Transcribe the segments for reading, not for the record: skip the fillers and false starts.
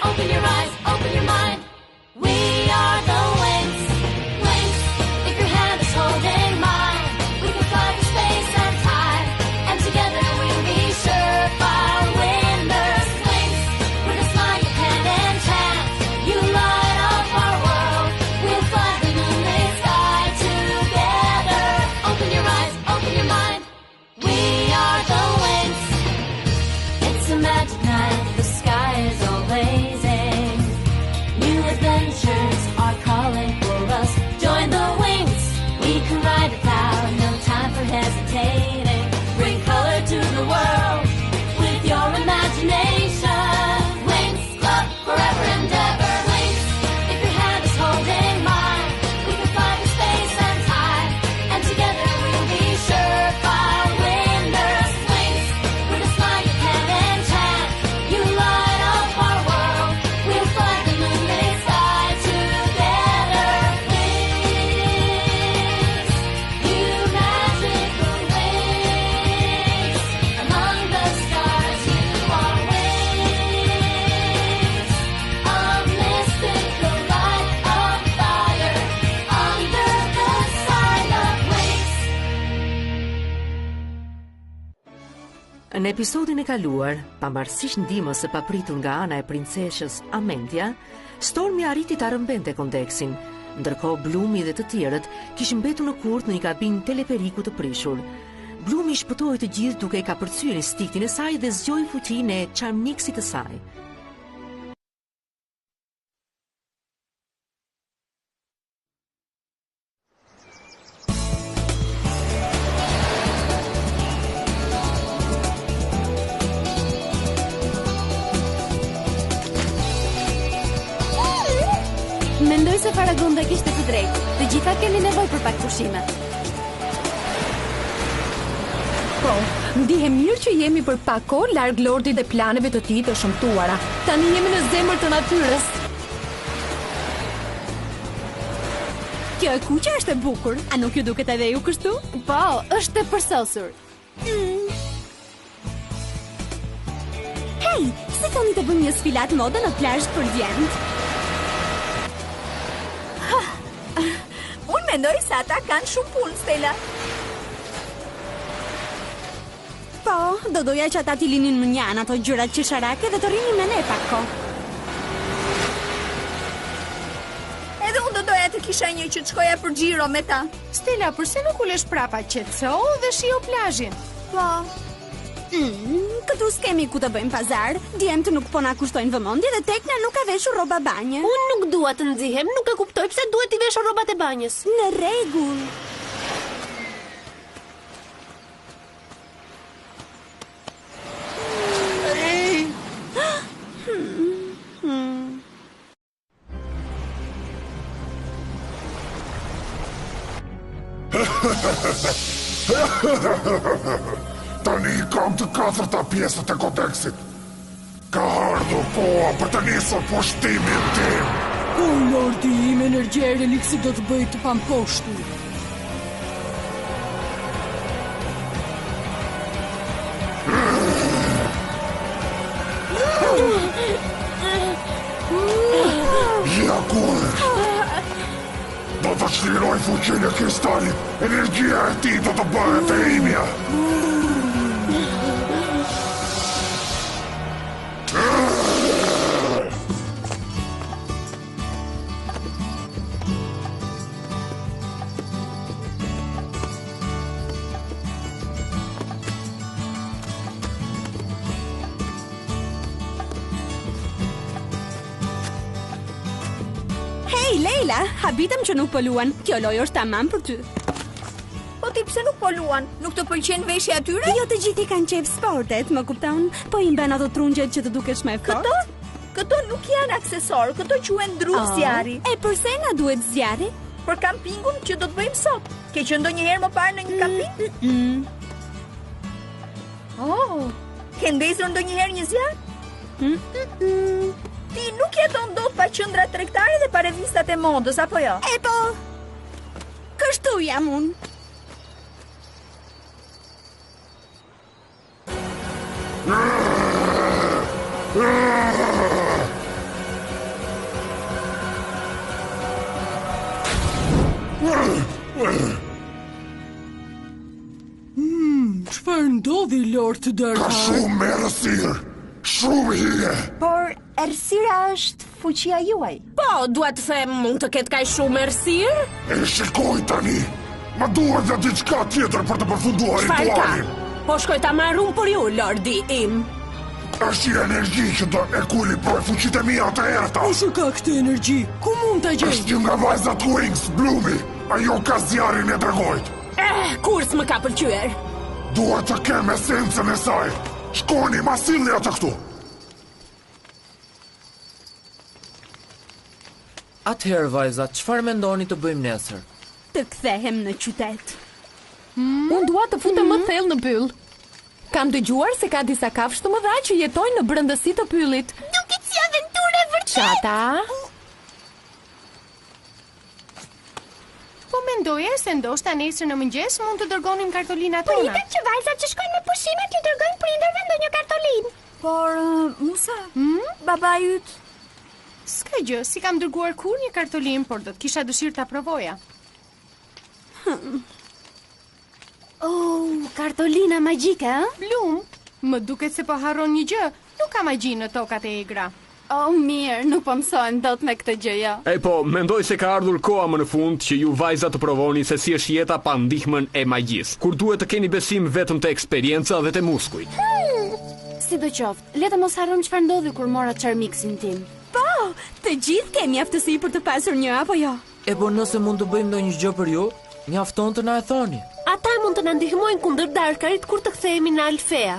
Open your eyes, open your mind. We are the Winx. Winx, if your hand is holding mine, we can fly through space and time, and together we'll be surefire winners. Winx, with a smile you can enchant. You light up our world. We'll fly the moonlit sky together. Open your eyes, open your mind. We are the Winx. It's a magic night. The sky is all blazing. New adventures are calling for us. Join the Winx. We can ride it out. No time for hesitating. Bring color to the world with your imagination. Winx Club, forever and ever. Winx, if your hand is holding mine, we can fly through space and time, and together we'll be surefire winners. Winx, with a smile you can enchant. You light up our world. We'll fly the moonlit sky together. Winx, you magical wings. Among the stars you are wings. A mystical light of fire under the sign of Winx. Në episodin e kaluar, pavarësisht ndihmës së papritur nga ana e princeshës Amendia, Stormi arriti ta rrëmbente Kondeksin, ndërkohë Blumi dhe të tjerët kishin mbetur në kurth në një kabinë teleperiku të prishur. Blumi shpëtoi të gjithë duke i kapërcyer instiktin e saj dhe zgjoi fuqinë e Charmnixit të saj. Mendoj se Faragonda kishte të drejtë. Të gjitha keni nevojë për pak pushime. Po, ndihem mirë që jemi për pak kohë larg Lordit dhe planeve të tij të shëmtuara. Tani jemi në zemër të natyrës. Kjo e kuqe është e bukur. A nuk ju duket edhe ju kështu? Po, është e përsosur. Hey, si thoni të bëjmë një sfilat mode në plazh për djemt? Unë mendoj se ata kanë shumë punë, Stella. Po, do doja që ata t'i linin më njanë ato gjërat qesharake dhe të rinin me ne pak kohë. Edhe unë do doja të kisha një që të shkoja për xhiro me ta. Stella, përse nuk ulesh prapa qetëso dhe shijo plazhin? Po. Këtu s'kemi ku të bëjmë pazar. Djemtë nuk po na kushtojnë vëmendje dhe Tekna nuk ka veshur rroba banje. Unë nuk dua të nxihem, nuk e kuptoj pse duhet t'i veshur rrobat e banjës. Në rregull. Tani kam të katërta pjesët e kodeksit. Ka ardhur koha për të nisur pushtimin tim. O, Lordi im, energjia e reliksit do të bëjë të pamposhtur. Ja kur do të shliroj fuqinë e kristalit. Energjia e tij do të bëhet e imja. Leila, habitem që nuk po luan. Kjo lojë është tamam për ty. Po ti pse nuk po luan? Nuk të pëlqen veshja atyre? Jo të gjithë i kanë qejf sportet, më kupton? Po i mben ato trungjet që të dukesh më fort. Këto nuk janë aksesor, këto quhen dru zjarri. E përse na duhet zjarri? Për kampingun që do të bëjmë sot. Ke qenë ndonjëherë më parë në një kamping? Oh, ke ndezur ndonjëherë një zjarr? Ti nuk jeton dot pa qendra tregtare dhe pa revistat e modës, apo jo? E po, kështu jam unë. Çfarë ndodhi, Lord të Ka dërhar? shumë me rësirë, shumë hije. Por errësira është fuqia juaj. Po, dua të them, mund të ketë kaq shumë errësirë? E shikoj tani, ma duhet dhe diçka tjetër për të përfunduar Çfarë ka? ritualin. Po shkoj ta marr unë për ju, Lordi im. Është një energji që do ekuilibroj fuqitë e mia të errta. Kush ka këtë energji? Ku mund ta gjej? Është një nga vajzat Wings, Blumi. Ajo ka zjarin e dragojt. Kurs më ka pëlqyer. Duhet të kem esencën e saj. Shkoni, ma silni atë këtu. Atëherë, vajza, çfarë mendoni të bëjmë nesër? Të kthehem në qytet. Unë dua të futem më thellë në pyll. Kam dëgjuar se ka disa kafshë të mëdha që jetojnë në brendësi të pyllit. Duket si aventurë e vërtet. Çata? Po mendoja se ndoshta nesër në mëngjes mund të dërgonim kartolinat tona. Pritet që vajzat që shkojnë me pushime t'i dërgojnë prindërve ndonjë kartolinë. Por, Musa, baba yt... S'ka gjë, si kam dërguar kur një kartolinë, por do të kisha dëshirë ta provoja. Oh, kartolina magjike, ë? Blum, më duket se po harron një gjë, nuk ka magji në tokat e egra. Oh, mirë, nuk po mësojnë dot me këtë gjë, jo. E po, mendoj se ka ardhur koha më në fund që ju vajza të provoni se si është jeta pa ndihmën e magjisë, kur duhet të keni besim vetëm te eksperienca dhe te muskujt. Sidoqoftë, le të mos harrom çfarë ndodhi kur mora çarmiksin tim. Po, të gjithë kemi aftësi për të pasur një apo jo. E po nëse mund të bëjmë ndonjë gjë për ju, mjafton të na e thoni. Ata mund të na ndihmojnë kundër darkarit kur të kthehemi në Alfea.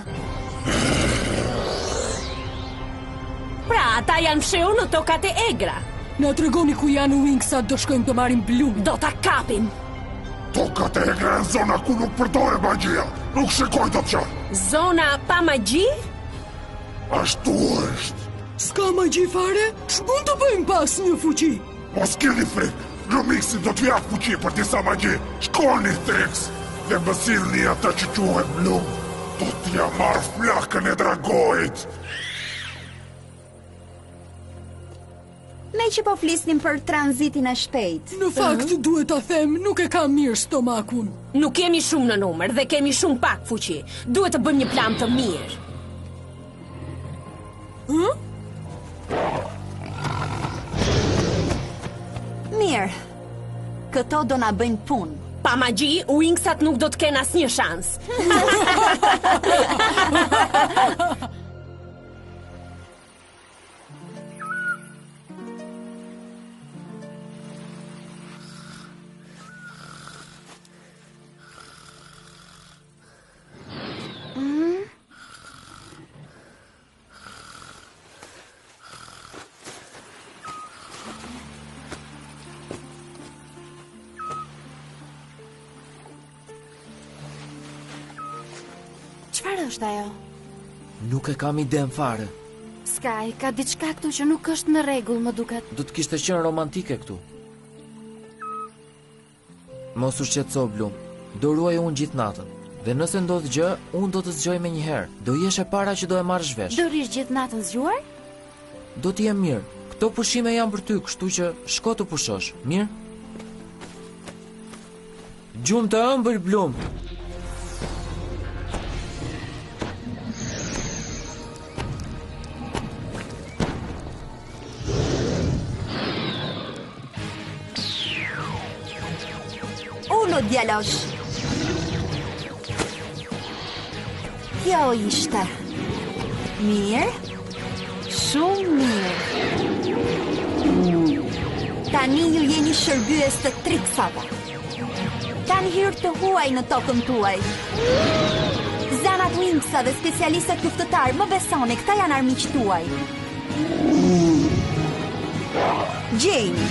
Pra, ata janë fshehur në tokat e egra. Na tregoni ku janë Wingsat, do shkojmë të marrim Blum. Do ta kapim. Tokat e egra në zona ku nuk përdore magjia. Nuk shikoj të qarë. Zona pa magji? Ashtu është. S'ka magji fare? Ç'mund të bëjmë pas një fuqi? Mos keni frikë. Lumixi do t'ju jap fuqi për disa magji. Shkoni Trix dhe më sillni atë që quhet Blum. Do t'ja marr flakën e dragojit. Ne që po flisnim për tranzitin e shpejt. Në fakt duhet ta them, nuk e kam mirë stomakun. Nuk kemi shumë në numër dhe kemi shumë pak fuqi. Duhet të bëjmë një plan të mirë. Mirë. Këto do na bëjnë punë. Pa magji, Wingsat nuk do të kenë asnjë shans. Çfarë është ajo? Nuk e kam iden fare. Sky, ka diçka këtu që nuk është në rregull, më duket. Do të kishte qenë romantike këtu. Mos u shqetëso, Blum. Do ruaj unë gjithë natën. Dhe nëse ndodh gjë, unë do të zgjoj me njëherë. Do jesh e para që do e marrësh vesh. Do rish gjithë natën zgjuar? Do të jem mirë. Këto pushime janë për ty, kështu që shko të pushosh. Mirë? Gjumë të ëmbël, Blum. Uno djalosh. Kjo ishte. Mirë. Shumë mirë. Tani ju jeni shërbyes të Trixave. Kanë hyrë të huaj në tokën tuaj. Zanat Wingsa dhe specialistët luftëtar, më besoni, këta janë armiq tuaj. Jane,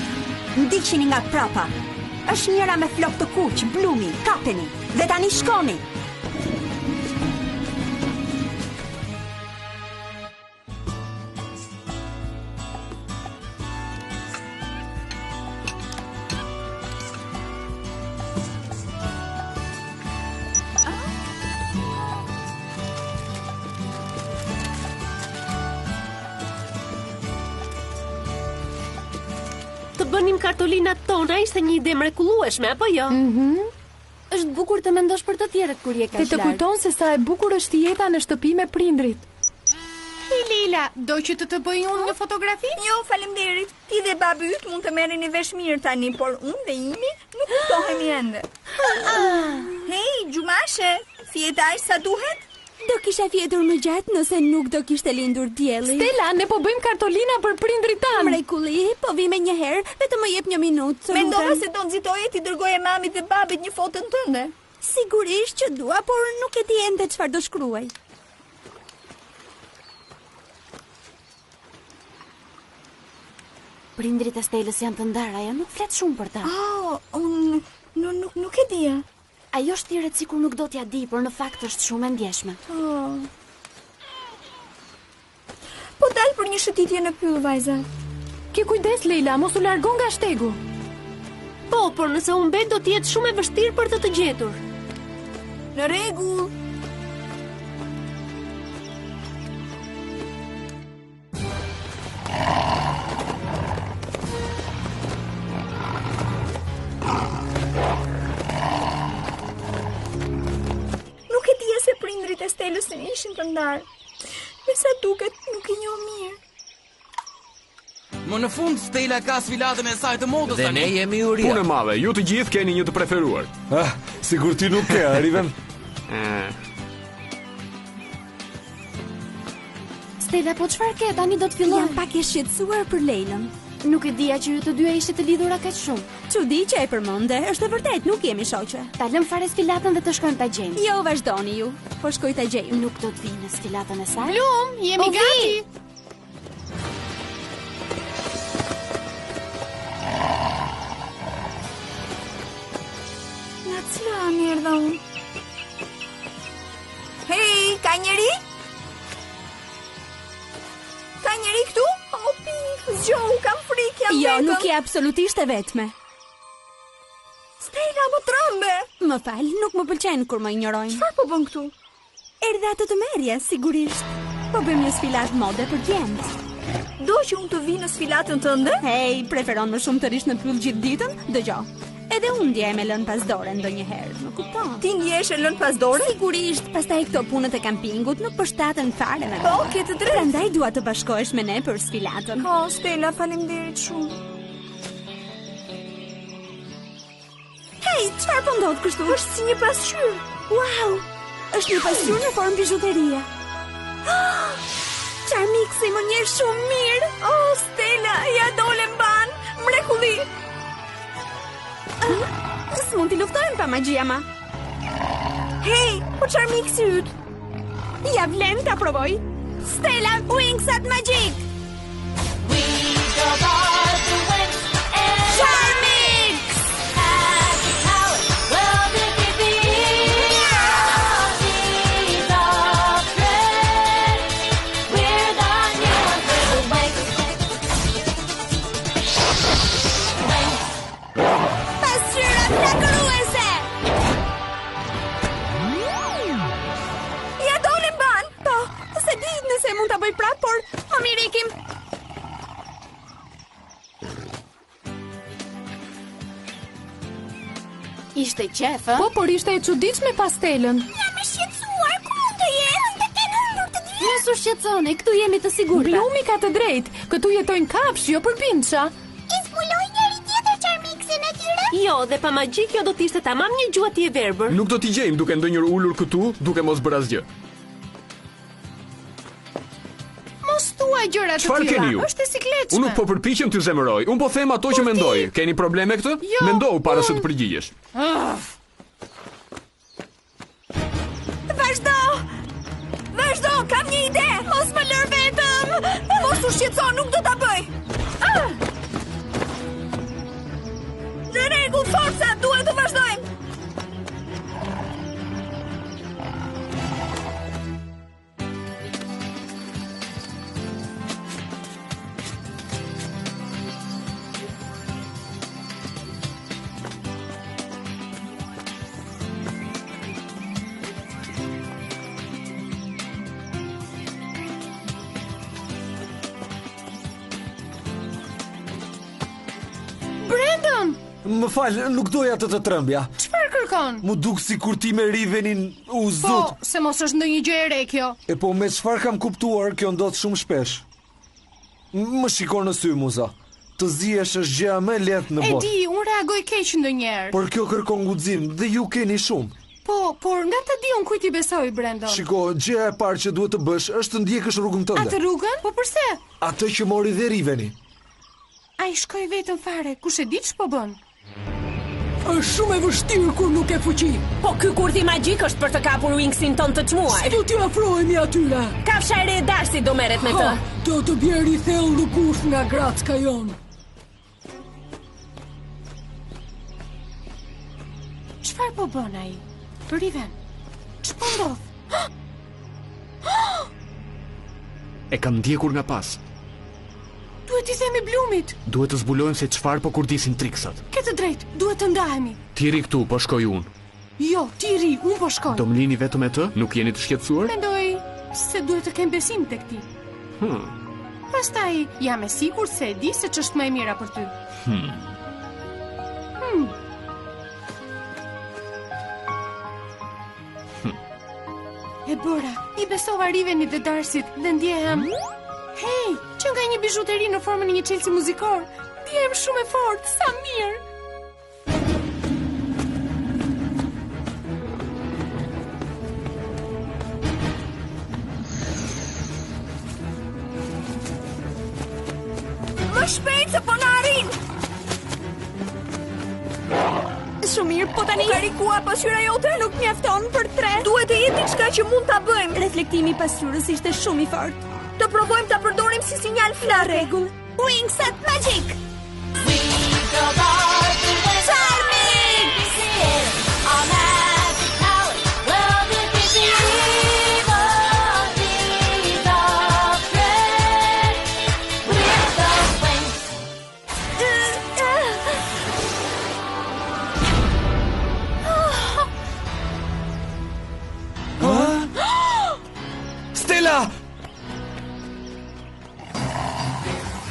ndiqini nga prapa. Është njëra me flok të kuq, Blumi, kapeni. Dhe tani shkoni. të bënim kartolinat tona ishte një ide mrekullueshme, apo jo? Është bukur të mendosh për të tjerët kur je kaq Ti të kujton se sa e bukur është jeta në shtëpi me prindrit. Leila, do që të bëj unë një fotografi? Jo, faleminderit. Ti dhe babi yt mund të merreni vesh mirë tani, por unë dhe Imi nuk kuptohemi ende. Hej, Gjumashe, fjetaj sa duhet? Do kisha fjetur më gjatë nëse nuk do kishte lindur dielli. Stella, ne po bëjmë kartolina për prindrit tanë. Mrekulli, po vi me një herë, vetëm më jep një minutë. Mendova se do nxitoje ti dërgoje mamit dhe babit një fotën tënde. Sigurisht që dua, por nuk e di ende çfarë do shkruaj. Prindrit e Stelës janë të ndarë, ajo nuk flet shumë për ta. Unë nuk e dija. Ajo shtiret sikur nuk do t'ja di, por në fakt është shumë e ndjeshme. Po dal për një shëtitje në pyll, vajza. Ke kujdes, Leila, mos u largon nga shtegu. Po, por nëse unë mbet do t'jetë shumë e vështirë për të gjetur. Në rregull. Nuk e dija se prindrit e Stelës ishin të ndarë. Me sa duket nuk i njoh mirë. Më në fund Stella ka sfilatën e saj të modës Dhe tani. ne jemi uria. Punë e madhe, ju të gjithë keni një të preferuar. Sigur ti nuk ke, Ariven. Stella, po çfarë ke? Tani do të filloj. Jam pak e shqetësuar për Leilën. Nuk e dija që ju të dyja ishte të lidhura kaq shumë. Çudi që e përmende, është e vërtet, nuk jemi shoqe. Ta lëm fare sfilatën dhe të shkojmë ta gjejmë. Jo, vazhdoni ju. Po shkoj ta gjejmë. Nuk do të vinë në sfilatën e saj. Blum, jemi gati. Nga cila anë erdha unë? Hej, ka njeri? Ka njeri këtu? O, pik, zgjohu, kam frikë, jam vetëm. Jo, nuk je absolutisht e vetme. Stella, më trembe. Më fal, nuk më pëlqen kur më injorojnë. Çfarë po bën këtu? Erdha të merrja, sigurisht. Po bëjmë një sfilat mode për djemt. Do që unë të vi në sfilatën tënde? Hej, preferon më shumë të rish në pyll gjithë ditën? Dëgjoj. Edhe unë ndjej me lënë pas dore ndonjëherë, më kupton? Ti ndjesh e lënë pas dore? Sigurisht, pastaj këto punët e kampingut nuk përshtaten fare me. Po, ke të drejtë. Prandaj dua të bashkohesh me ne për sfilatën. Po, Stella, faleminderit shumë. Hej, çfarë po ndodh kështu? Është si një pasqyrë. Wow! Është një pasqyrë në formë bijuterie. Charmixi më njeh shumë mirë. Oh, Stella, ja dole mban. Mrekulli. S'mund t'i luftojmë pa magji, ama. Hej, po Charmixi yt. Ja vlen ta provoj. Stella, Wingsat Magic. We go by the winds and Charmix! happy power. Well, did we be? He's our friend. We're the new ones with the wings. Pasqyra flakëruese! Ja dole mban. Po, se di nëse mund ta bëj prapë, por më mirë ikim. Ishte qef, ë? Po, por ishte e çuditshme pastelën. Jam e shqetësuar, ku mund të jetë? Të kenë humbur të gjithë. Mos u shqetësoni, këtu jemi të sigurta. Blumi ka të drejtë, këtu jetojnë kafshë, jo përpindsha. I zbuloi njëri tjetër Charmixin e tyre? Jo, dhe pa magji kjo do t'ishte tamam një gjuati e verbër. Nuk do t'i gjejmë duke ndonjër ulur këtu, duke mos bërë asgjë. Mos thuaj gjëra të Çfarë keni ju? tilla. Është e sikletshme. Unë nuk po përpiqem t'ju zemëroj. Unë po them ato që mendoj. Keni probleme këtë? Jo, Mendohu para se të përgjigjesh. Vazhdo! Vazhdo, kam një ide. Mos më lër vetëm. Mos u shqetëso, nuk do ta bëj. Në rregull, forca, duhet të vazhdojmë. Më fal, nuk doja të trembja. Çfarë kërkon? Mu duk si kur ti me Rivenin u Po, zut. se mos është ndonjë gjë e re kjo. E po me çfarë kam kuptuar, kjo ndodh shumë shpesh. Më shikon në sy, Muza. Të zihesh është gjëja më e lehtë në E botë. di, unë reagoj keq ndonjëherë. Por kjo kërkon guxim dhe ju keni shumë. Por nga të di unë kujt i besoj, Brandon. Shiko, gjëja e parë që duhet të bësh është të ndjekësh rrugën tënde. Atë rrugën? Po përse? Atë që mori dhe Riveni. Ai shkoi vetëm fare, kush e di ç'po bën? Është shumë e vështirë kur nuk e fuqi. Po ky kurthi magjik është për të kapur Wingsin ton të çmuar. Si do t'ju afrohemi atyre? Kafsha e re e Darcy do merret me të. Do të bjerë i thellë në kusht nga Gracka jon. Çfarë po bën ai? Riven, ç'po ndodh? E kam ndjekur nga pas. Duhet i themi Blumit. Duhet të zbulojmë se çfarë po kurdisin triksat. Ke të drejtë, duhet të ndahemi. Ti ri këtu, po shkoj unë. Jo, ti ri, unë po shkoj. Do më lini vetëm me të? Nuk jeni të shqetësuar? Mendoj se duhet të kem besim tek ti. Pastaj jam e sigurt se e di se ç'është më e mira për ty. E bëra, i besova Rivenit dhe Darcyt dhe ndjehem... Hey, që nga një bizhuteri në formën e një çelësi muzikor, ndjehem shumë e fortë, sa mirë! Më shpejt se po na arrin! Shumë mirë, po tani karikuar pasqyra jote nuk mjafton për 3. Duhet të jetë diçka që mund ta bëjmë. Reflektimi i pasqyrës ishte shumë i fortë. Të provojmë ta përdorim si sinjal flar. Rregull. Wingset Magic. We go dark and west. Charming! Our magic power will defeat the evil deeds of dread. We're the wings. Stella!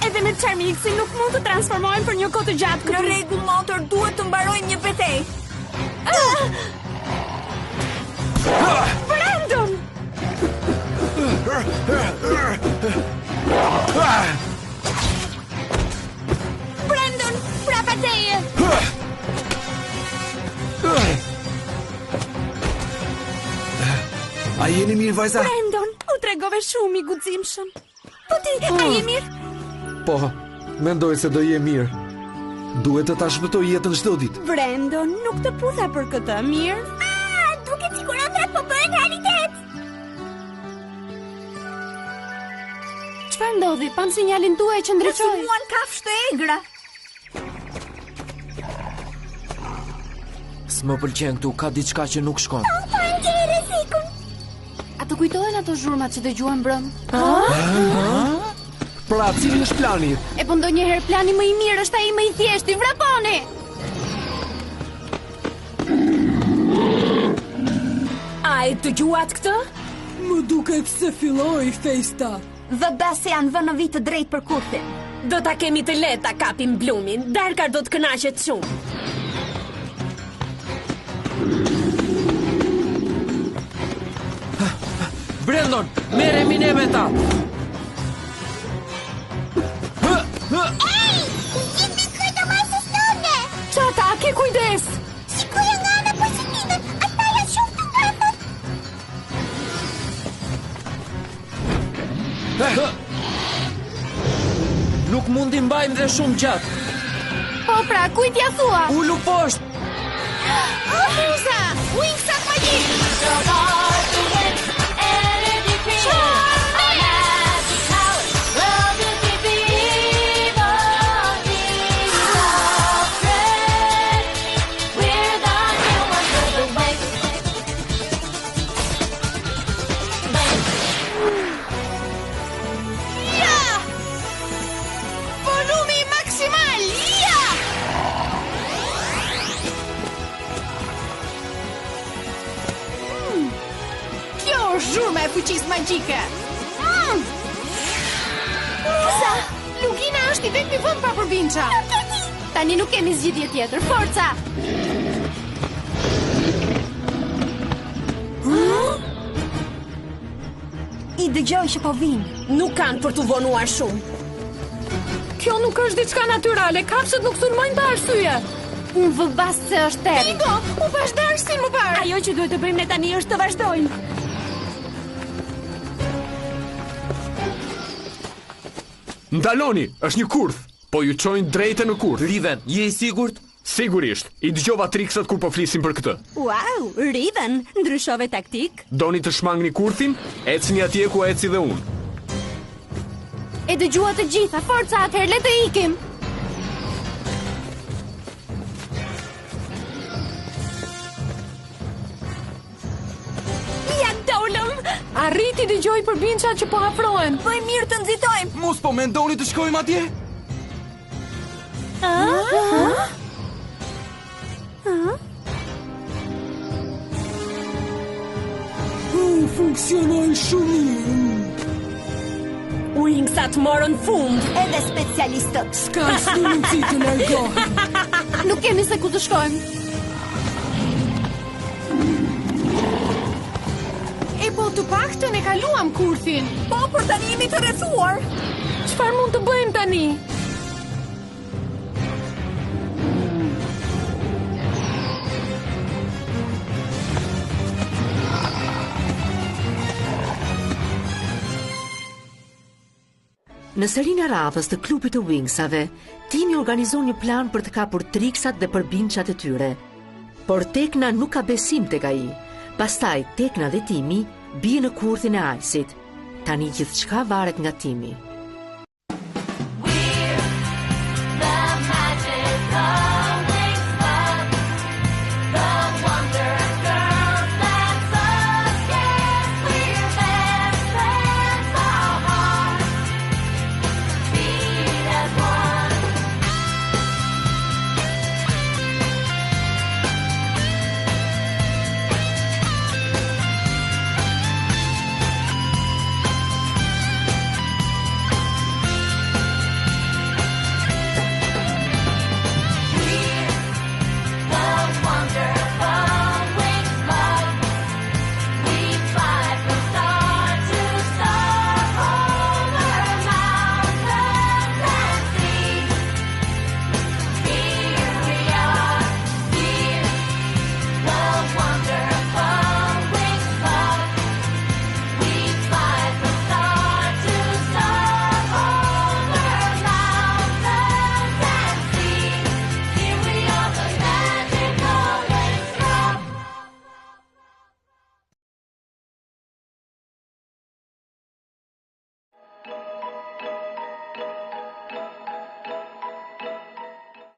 Edhe me Charmixin nuk mund të transformohem për një kohë të gjatë. Në rregull, motor, duhet të mbarojmë një betejë. Brandon! Brandon, prapa teje! A jeni mirë, vajza? Brandon, u tregove shumë i guximshëm. Po ti, a je mirë? Po, mendoj se do je mirë. Duhet të ta shpëtoj jetën çdo ditë. Brandon, nuk të putha për këtë, mirë? Duket sikur ëndrat po bëhen realitet. Çfarë ndodhi? Pam sinjalin tuaj që ndriçoi. Muan kafshë të egra. S'më pëlqen këtu, ka diçka që nuk shkon. Po ndjej rrezikun. A të kujtohen ato zhurmat që dëgjuan brëm? Pra, cili është plani? E po ndonjëherë plani më i mirë është ai më i thjeshtë, vraponi! A e dëgjuat këtë? Më duket se filloi festa. Dhe bese janë vënë në vit të drejt për kurthin. Do ta kemi të lehtë ta kapim Blumin. Darka do të kënaqet shumë. Brandon, merremi ne me ta. Ej! Gjithë këto masës tonë! Çata, ke kujdes! Shikoja nga ana pozitive, ata janë shumë të ngacët. Nuk mundi mbajmë dhe shumë gjatë. Po pra, kujt ja thua? Ulu poshtë. Musa, Wingset Magic! Go dark and west. Energy pure. Our magic power will defeat the evil deeds of dread. We're the new ones of the wings. Ja! Volumi maksimal! Ja! Kjo është zhurma e fuqisë magjike. Musa! Lugina është i vetmi vend pa përbinça. Nuk e di! Tani nuk kemi zgjidhje tjetër. Forca! I dëgjoj që po vinë. Nuk kanë për të vonuar shumë. Kjo nuk është diçka natyrale, kafshët nuk sulmojnë pa arsye. Unë vëbas se është Terry. Bingo, u bashdarsin më parë. Ajo që duhet të bëjmë ne tani është të vazhdojmë. Ndaloni, është një kurth, po ju çojnë drejtë në kurth. Riven, je i sigurt? Sigurisht, i dëgjova triksat kur po flisim për këtë. Wow, Riven, ndryshove taktik? Doni të shmangni kurthin? Ecni atje ku eci dhe unë. E dëgjua të gjitha, forca, atëherë le të ikim. Ja dolëm! Arriti dëgjoj për binçat që po afrohen. Bëj mirë të nxitojmë. Mos po mendoni të shkojmë atje? Funksionoj shumë mirë. Wingsat morën fund. Edhe specialistët. S'ka asnjë mundësi të largohen. Nuk kemi se ku të shkojmë. E po të paktën e kaluam kurthin. Po, por tani jemi të rrethuar. Çfarë mund të bëjmë tani? Në serinë e radhës të klubit të Wingsave, timi organizon një plan për të kapur triksat dhe përbinçat e tyre. Por Tekna nuk ka besim tek ai. Pastaj Tekna dhe timi bien në kurthin e Icesit. Tani gjithçka varet nga timi.